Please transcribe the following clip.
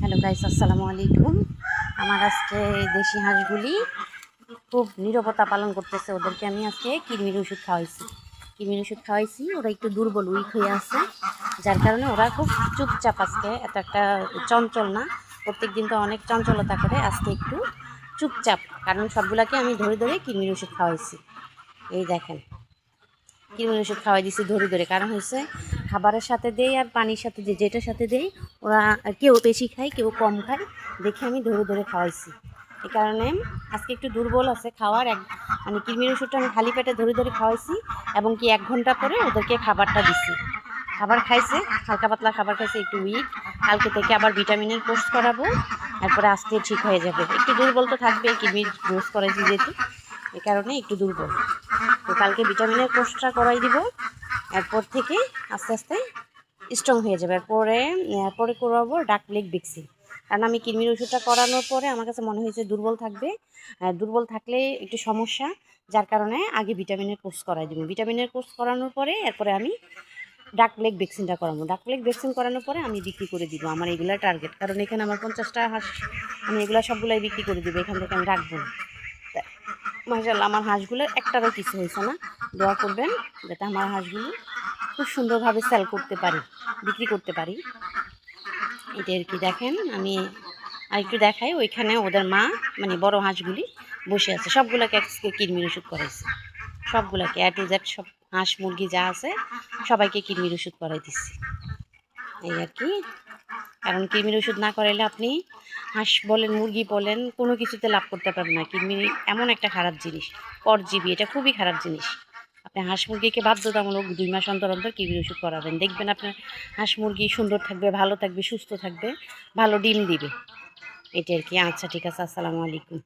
Hello guys, আসসালামু আলাইকুম। আমার আজকে দেশি হাঁসগুলি খুব নীরবতা পালন করতেছে। ওদেরকে আমি আজকে কৃমির ওষুধ খাওয়াইছি। ওরা একটু দুর্বল, উইক হয়ে আছে, যার কারণে ওরা খুব চুপচাপ। আজকে এত একটা চঞ্চল না, প্রত্যেক দিন তো অনেক চঞ্চলতা করে, আজকে একটু চুপচাপ। কারণ সবগুলাকে আমি ধরে ধরে কৃমির ওষুধ খাওয়াইছি। এই দেখেন, কৃমির ওষুধ খাওয়াই দিছি ধরে ধরে। কারণ হচ্ছে খাবারের সাথে দেই আর পানির সাথে দিই, যেটার সাথে দেই ওরা কেউ বেশি খায় কেউ কম খায়, দেখে আমি ধরে ধরে খাওয়াইছি। এই কারণে আজকে একটু দুর্বল আছে খাওয়ার মানে কৃমির ওষুধটা আমি খালি পেটে ধরে ধরে খাওয়াইছি, এবং কি 1 ঘন্টা পরে ওদেরকে খাবারটা দিছি। খাবার খাইছে, হালকা পাতলা খাবার খাইছে, একটু উইক। কালকে থেকে আবার ভিটামিনের কোর্স করাবো, তারপরে আজকে ঠিক হয়ে যাবে। একটু দুর্বল তো থাকবে, কৃমির ডোজ করাইছি যেহেতু, এই কারণে একটু দুর্বল। তো কালকে ভিটামিনের কোর্সটা করাই দিব, এরপর থেকে আস্তে আস্তে স্ট্রং হয়ে যাবে। এরপরে করাবো ডাক লেগ ভ্যাকসিন। কারণ আমি কৃমির ওষুধটা করানোর পরে আমার কাছে মনে হয়েছে দুর্বল থাকবে, দুর্বল থাকলে একটু সমস্যা, যার কারণে আগে ভিটামিনের কোর্স করাই দিব। ভিটামিনের কোর্স করানোর পরে এরপরে আমি ডাক লেগ ভ্যাকসিনটা করাবো। ডাক লেগ ভ্যাকসিন করানোর পরে আমি বিক্রি করে দিব। আমার এগুলা টার্গেট, কারণ এখানে আমার 50টা হাঁস, আমি এগুলো সবগুলাই বিক্রি করে দিব, এখান থেকে আমি রাখবো না। মাশাআল্লাহ, আমার হাঁসগুলোর একটারও কিছু হয়েছে না। দোয়া করবেন যাতে আমার হাঁসগুলো খুব সুন্দরভাবে সেল করতে পারি, বিক্রি করতে পারি। এটা আর কি। দেখেন, আমি আরেকটু দেখাই, ওইখানে ওদের মা মানে বড় হাঁসগুলি বসে আছে। সবগুলোকে আজকে কৃমির ওষুধ করাইছে, সবগুলোকে A to Z, সব হাঁস মুরগি যা আছে সবাইকে কৃমির ওষুধ করাই দিচ্ছি। এই আর কি। কারণ কৃমির ওষুধ না করাইলে আপনি হাঁস বলেন মুরগি বলেন কোনো কিছুতে লাভ করতে পারবেন না। কৃমি এমন একটা খারাপ জিনিস, পরজীবী, এটা খুবই খারাপ জিনিস। আপনি হাঁস মুরগিকে বাধ্যতামূলক 2 মাস অন্তর অন্তর কৃমির ওষুধ করাবেন, দেখবেন আপনার হাঁস মুরগি সুন্দর থাকবে, ভালো থাকবে, সুস্থ থাকবে, ভালো ডিম দিবে। এটা আর কি। আচ্ছা ঠিক আছে, আসসালামু আলাইকুম।